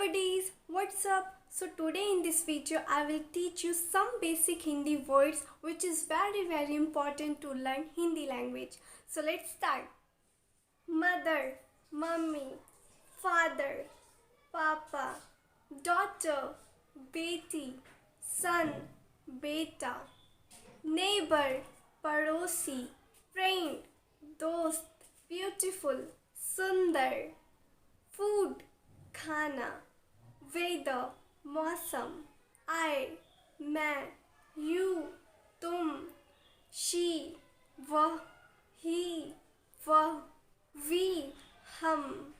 buddies, what's up? So today in this video I will teach you some basic Hindi words which is very important to learn Hindi language. So let's start. Mother, mummy, father, papa, daughter, beti, son, beta, neighbor, पड़ोसी, friend, दोस्त, beautiful, सुंदर, food, खाना, weather, मौसम, I, मैं, you, तुम, she, वह, he, वह, we, हम,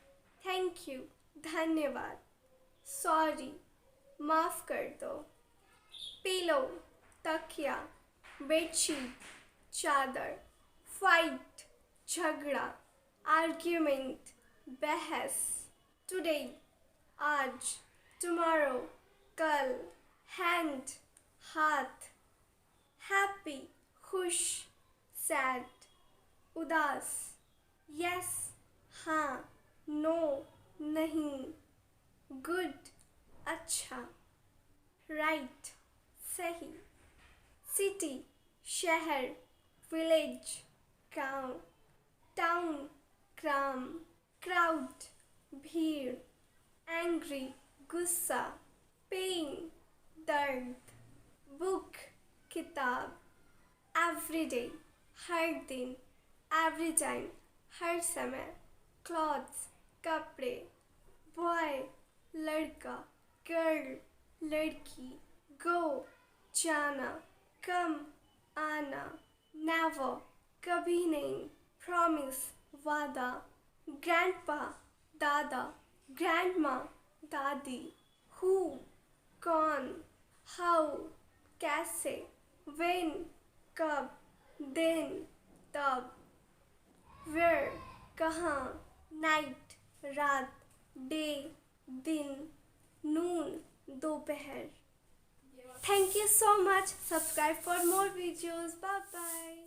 thank you, धन्यवाद, sorry, माफ कर दो, pillow, तकिया, बेडशीट, चादर, fight, झगड़ा, argument, बहस, today, आज, tomorrow, कल, hand, हाथ, happy, खुश, sad, उदास, yes, हाँ, no, नहीं, good, अच्छा, right, सही, city, शहर, village, गाँव, town, ग्राम, crowd, भीड़, angry, गुस्सा, pain, दर्द, book, किताब, everyday, हर दिन, every time, हर समय, clothes, कपड़े, boy, लड़का, girl, लड़की, go, जाना, come, आना, never, कभी नहीं, promise, वादा, grandpa, दादा, grandma, दादी, who, कौन, how, कैसे, when, कब, दिन, तब, where, कहाँ, night, रात, day, दिन, noon, दोपहर. Thank you so much. Subscribe for more videos. Bye bye.